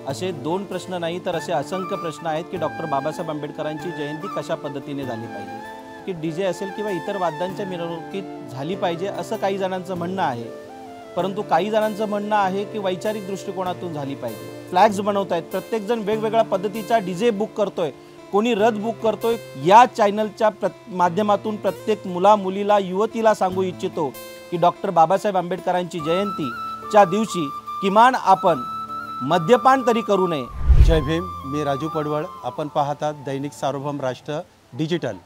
असे दोन प्रश्न नाही तर असे असंख्य प्रश्न आहेत की डॉक्टर बाबासाहेब आंबेडकरांची जयंती कशा पद्धतीने झाली पाहिजे, की डीजे असेल किंवा इतर वाद्यांच्या मिरवणुकीत झाली पाहिजे असं काही जणांचं म्हणणं आहे। परंतु काही जणांचं म्हणणं आहे की वैचारिक दृष्टिकोनातून झाली पाहिजे। फ्लॅग्स बनवतायत, प्रत्येक जण वेगवेगळ्या पद्धतीचा डीजे बुक करतोय, कोणी रथ बुक करतोय। या चॅनलच्या माध्यमातून प्रत्येक मुला मुलीला युवतीला सांगू इच्छितो की डॉक्टर बाबासाहेब आंबेडकरांची जयंतीच्या दिवशी किमान आपण मद्यपान तरी करू नये। जय भीम। मी राजू पडवळ। आपण पाहतात दैनिक सार्वभौम राष्ट्र डिजिटल।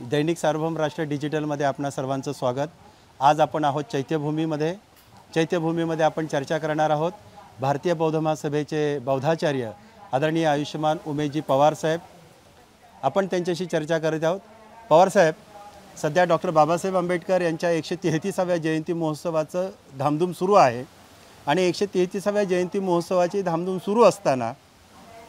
दैनिक सार्वभौम राष्ट्र डिजिटलमध्ये आपणा सर्वांचं स्वागत। आज आपण आहोत चैत्यभूमीमध्ये। चैत्यभूमीमध्ये आपण चर्चा करणार आहोत भारतीय बौद्ध महासभेचे बौद्धाचार्य आदरणीय आयुष्यमान उमेशजी पवार साहेब। आपण त्यांच्याशी चर्चा करत आहोत। पवार साहेब, सध्या डॉक्टर बाबासाहेब आंबेडकर यांच्या 133व्या जयंती महोत्सवाचं धामधूम सुरू आहे आणि 133व्या जयंती महोत्सवाची धामधूम सुरू असताना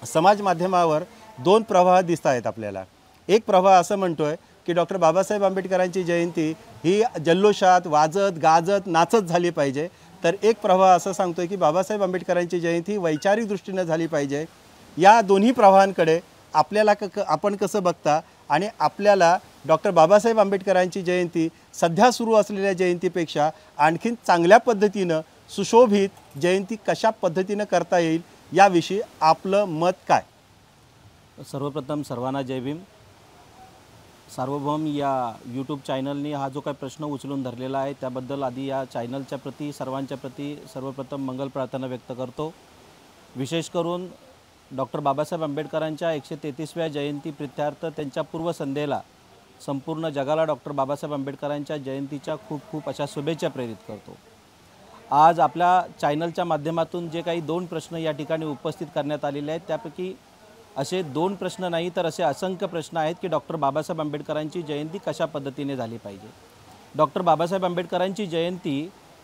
समाज माध्यमावर दोन प्रवाह दिसत आहेत आपल्याला। एक प्रवाह असं म्हणतोय की डॉक्टर बाबासाहेब आंबेडकरांची जयंती ही जल्लोषात वाजत गाजत नाचत झाली पाहिजे, तर एक प्रवाह असं सांगतोय की बाबासाहेब आंबेडकरांची जयंती वैचारिक दृष्टीने झाली पाहिजे। या दोन्ही प्रवाहांकडे आपल्याला आपण कसं बघता आणि आपल्याला डॉक्टर बाबासाहेब आंबेडकरांची जयंती सध्या सुरू असलेल्या जयंतीपेक्षा आणखीन चांगल्या पद्धतीनं सुशोभित जयंती कशा पद्धतीने करता येईल याविषयी आपलं मत काय? सर्वप्रथम सर्वांना जय भीम। सार्वभौम या यूट्यूब चॅनलने हा जो काही प्रश्न उचलून धरलेला आहे त्याबद्दल आधी या चॅनलच्या प्रती सर्वांच्या प्रती सर्वप्रथम मंगल प्रार्थना व्यक्त करतो। विशेष करून डॉक्टर बाबासाहेब आंबेडकरांच्या 133व्या जयंती प्रित्यर्थ त्यांच्या पूर्वसंध्येला संपूर्ण जगाला डॉक्टर बाबासाहेब आंबेडकरांच्या जयंतीच्या खूप खूप अशा शुभेच्छा प्रेरित करतो। आज आपल्या चॅनलच्या माध्यमातून जे काही दोन प्रश्न या ठिकाणी उपस्थित करण्यात आलेले आहेत त्यापैकी असे दोन प्रश्न नाही तर असे असंख्य प्रश्न आहेत की डॉक्टर बाबासाहेब आंबेडकरांची जयंती कशा पद्धतीने झाली पाहिजे। डॉक्टर बाबासाहेब आंबेडकरांची जयंती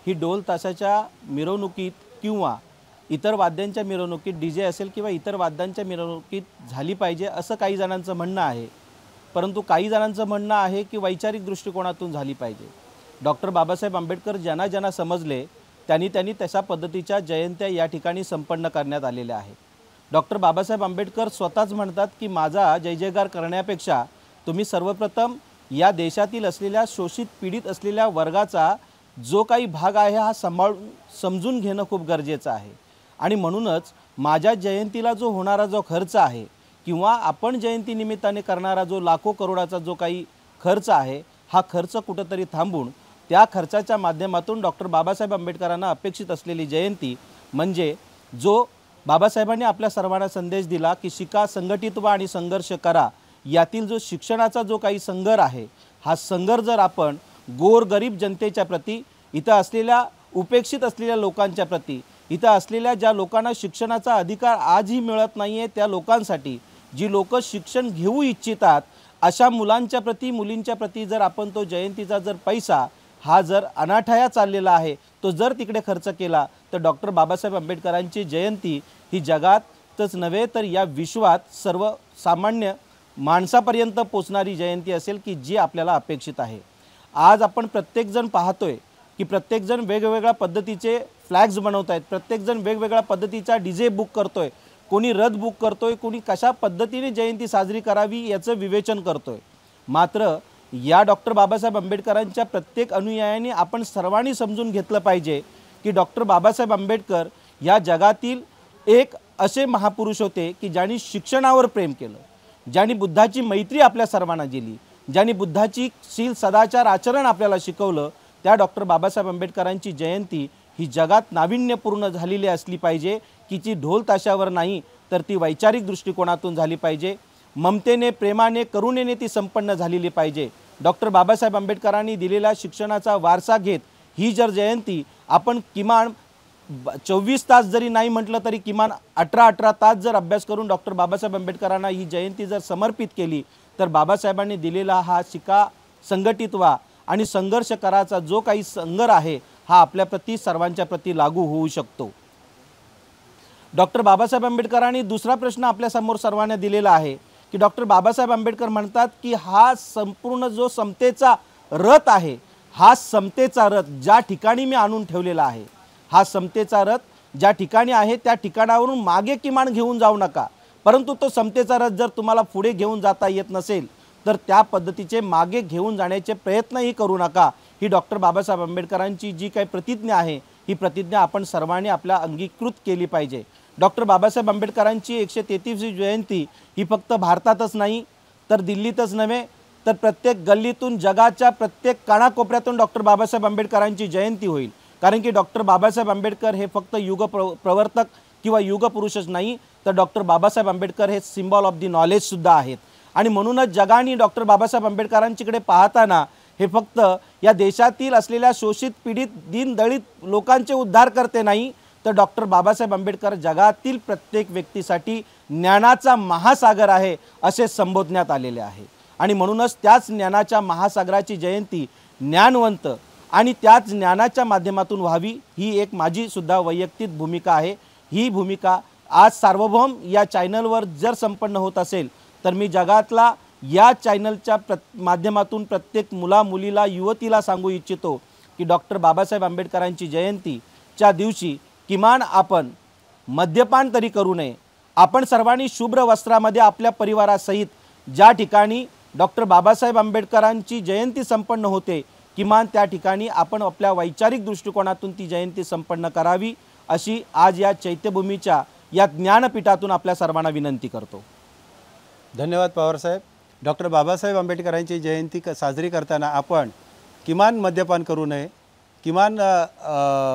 ही ढोल ताशाच्या मिरवणुकीत किंवा इतर वाद्यांच्या मिरवणुकीत डीजे असेल किंवा इतर वाद्यांच्या मिरवणुकीत झाली पाहिजे असं काही जणांचं म्हणणं आहे। परंतु काही जणांचं म्हणणं आहे की वैचारिक दृष्टिकोनातून झाली पाहिजे। डॉक्टर बाबासाहेब आंबेडकर ज्यांना समजले त्यांनी तशा पद्धतीच्या जयंत्या या ठिकाणी संपन्न करण्यात आलेल्या आहेत। डॉक्टर बाबासाहेब आंबेडकर स्वतःच म्हणतात की माझा जय जयकार करण्यापेक्षा तुम्ही सर्वप्रथम या देशातील असलेल्या शोषित पीडित असलेल्या वर्गाचा जो काही भाग आहे हा समजून घेणं खूप गरजेचं आहे। आणि म्हणूनच माझ्या जयंतीला जो होणारा जो खर्च आहे किंवा आपण जयंती निमित्ताने करणारा जो लाखो करोडाचा जो काही खर्च आहे हा खर्च कुठेतरी थांबून त्या खर्चाच्या माध्यमातून डॉक्टर बाबासाहेब आंबेडकरांना अपेक्षित असलेली जयंती म्हणजे जो बाबासाहेबांनी आपल्या सर्वांना संदेश दिला की शिका, संघटित व्हा आणि संघर्ष करा, यातील जो शिक्षणाचा जो काही संघर्ष आहे हा संघर्ष जर आपण गोरगरीब जनतेच्या प्रती, इथं असलेल्या उपेक्षित असलेल्या लोकांच्या प्रती, इथं असलेल्या ज्या लोकांना शिक्षणाचा अधिकार आजही मिळत नाही आहे त्या लोकांसाठी, जी लोक शिक्षण घेऊ इच्छितात अशा मुलांच्या प्रती मुलींच्या प्रती जर आपण तो जयंतीचा जर पैसा हा जर अनाठाया चाललेला आहे तो जर तिकडे खर्च केला तर डॉक्टर बाबासाहेब आंबेडकरांची जयंती ही जगातच नव्हे तर या विश्वात सर्वसामान्य माणसापर्यंत पोचणारी जयंती असेल की जी आपल्याला अपेक्षित आहे। आज आपण प्रत्येकजण पाहतोय की प्रत्येकजण वेगवेगळ्या पद्धतीचे फ्लॅग्स बनवतायत, प्रत्येकजण वेगवेगळ्या पद्धतीचा डीजे बुक करतोय, कोणी रथ बुक करतोय, कोणी कशा पद्धतीने जयंती साजरी करावी याचं विवेचन करतोय। मात्र या डॉक्टर बाबासाहेब आंबेडकरांच्या प्रत्येक अनुयायांनी आपण सर्वांनी समजून घेतलं पाहिजे की डॉक्टर बाबासाहेब आंबेडकर या जगातील एक असे महापुरुष होते की ज्यांनी शिक्षणावर प्रेम केलं, ज्यांनी बुद्धाची मैत्री आपल्या सर्वांना दिली, ज्यांनी बुद्धाची शील सदाचार आचरण आपल्याला शिकवलं, त्या डॉक्टर बाबासाहेब आंबेडकरांची जयंती ही जगात नाविन्यपूर्ण झालेली असली पाहिजे की जी ढोल ताशावर नाही तर ती वैचारिक दृष्टिकोनातून झाली पाहिजे, ममतेने प्रेमाने करुणेने ती संपन्न झालेली पाहिजे। डॉक्टर बाबासाहेब आंबेडकरांनी दिलेला शिक्षणाचा वारसा घेत ही जर जयंती आपण किमान 24 तास जरी नाही म्हटलं तरी किमान 18 तास जर अभ्यास करून डॉक्टर बाबासाहेब आंबेडकरांना ही जयंती जर समर्पित केली तर बाबासाहेबांनी दिलेला हा शिका, संघटित व्हा आणि संघर्ष कराचा जो काही संघर्ष आहे हा आपल्या प्रती सर्वांच्या प्रती लागू होऊ शकतो। डॉक्टर बाबासाहेब आंबेडकरांनी दुसरा प्रश्न आपल्या समोर सर्वांना दिलेला आहे की डॉक्टर बाबासाहेब आंबेडकर म्हणतात की हा संपूर्ण जो समतेचा रथ आहे हा समतेचा रथ ज्या ठिकाणी मी आणून ठेवलेला आहे हा समतेचा रथ ज्या ठिकाणी आहे त्या ठिकाणावरून मागे किमान घेऊन जाऊ नका, परंतु तो समतेचा रथ जर तुम्हाला पुढे घेऊन जाता येत नसेल तर त्या पद्धतीचे मागे घेऊन जाण्याचे प्रयत्नही करू नका। ही डॉक्टर बाबासाहेब आंबेडकरांची जी काही प्रतिज्ञा आहे ही प्रतिज्ञा आपण सर्वांनी आपल्या अंगीकृत केली पाहिजे। डॉक्टर बाबासाहेब आंबेडकरांची 133वी जयंती ही फक्त भारतातच नाही तर दिल्लीतच नव्हे तर प्रत्येक गल्लीतून जगाच्या प्रत्येक कानाकोपऱ्यातून डॉक्टर बाबासाहेब आंबेडकरांची जयंती होईल। कारण की डॉक्टर बाबासाहेब आंबेडकर हे फक्त प्रवर्तक किंवा युगपुरुषच नाही तर डॉक्टर बाबासाहेब आंबेडकर हे सिम्बॉल ऑफ दी नॉलेजसुद्धा आहेत। आणि म्हणूनच जगाने डॉक्टर बाबासाहेब आंबेडकरांकडे पाहताना हे फक्त या देशातील असलेल्या शोषित पीडित दीनदलित लोकांचे उद्धार करते नाही तर डॉक्टर बाबासाहेब आंबेडकर जगातील प्रत्येक व्यक्तीसाठी ज्ञानाचा महासागर आहे असे संबोधण्यात आलेले आहे। आणि म्हणूनच त्याच ज्ञानाच्या महासागराची जयंती ज्ञानवंत आणि त्याच ज्ञानाच्या माध्यमातून व्हावी ही एक माझी सुद्धा वैयक्तिक भूमिका आहे। ही भूमिका आज सार्वभौम या चॅनलवर जर संपन्न होत असेल तर मी जगातला या चॅनलच्या माध्यमातून प्रत्येक मुलीला युवतीला सांगू इच्छितो की डॉक्टर बाबासाहेब आंबेडकरांची जयंतीच्या दिवशी किमान आपण मद्यपान तरी करू नये। आपण सर्वांनी शुभ्र वस्त्रामध्ये आपल्या परिवारासहित ज्या ठिकाणी डॉक्टर बाबासाहेब आंबेडकरांची जयंती संपन्न होते किमान त्या ठिकाणी आपण आपल्या वैचारिक दृष्टिकोनातून ती जयंती संपन्न करावी अशी आज या चैत्यभूमीच्या या ज्ञानपीठातून आपल्या सर्वांना विनंती करतो। धन्यवाद पवारसाहेब। डॉक्टर बाबासाहेब आंबेडकरांची जयंती साजरी करताना आपण किमान मद्यपान करू नये, किमान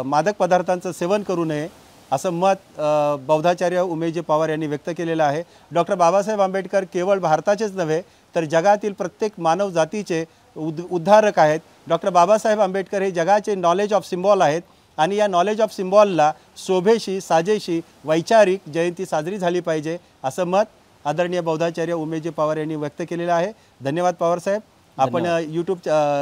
मादक पदार्थांचं सेवन करू नये असं मत बौद्धाचार्य उमेशजी पवार यांनी व्यक्त केलेलं आहे। डॉक्टर बाबासाहेब आंबेडकर केवळ भारताचेच नव्हे तर जगातील प्रत्येक मानव जातीचे उद्धारक आहेत। डॉक्टर बाबासाहेब आंबेडकर हे जगाचे नॉलेज ऑफ सिम्बॉल आहेत आणि या नॉलेज ऑफ सिम्बॉलला शोभेशी साजेशी वैचारिक जयंती साजरी झाली पाहिजे असं मत आदरणीय बौद्धाचार्य उमेशजी पवार यांनी व्यक्त केलेलं आहे। धन्यवाद पवारसाहेब। आपण यूट्यूब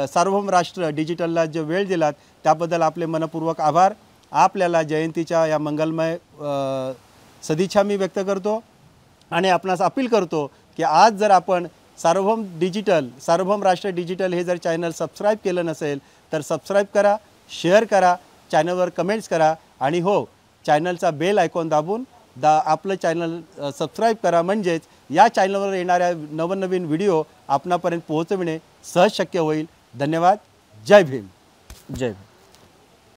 सार्वभौम राष्ट्र डिजिटलला जो वेळ दिलात त्याबद्दल आपले मनपूर्वक आभार। आपल्याला जयंतीच्या या मंगलमय सदिच्छा मी व्यक्त करतो आणि आपणास अपील करतो की आज जर आपण सार्वभौम राष्ट्र डिजिटल हे जर चॅनल सबस्क्राईब केलं नसेल तर सबस्क्राईब करा, शेअर करा, चॅनलवर कमेंट्स करा आणि हो चॅनलचा बेल आयकॉन दाबून आपलं चॅनल सबस्क्राईब करा म्हणजेच या चॅनलवर येणाऱ्या नवनवीन व्हिडिओ आपणापर्यंत पोहोचविणे सहज शक्य होईल। धन्यवाद। जय भीम। जय भीम।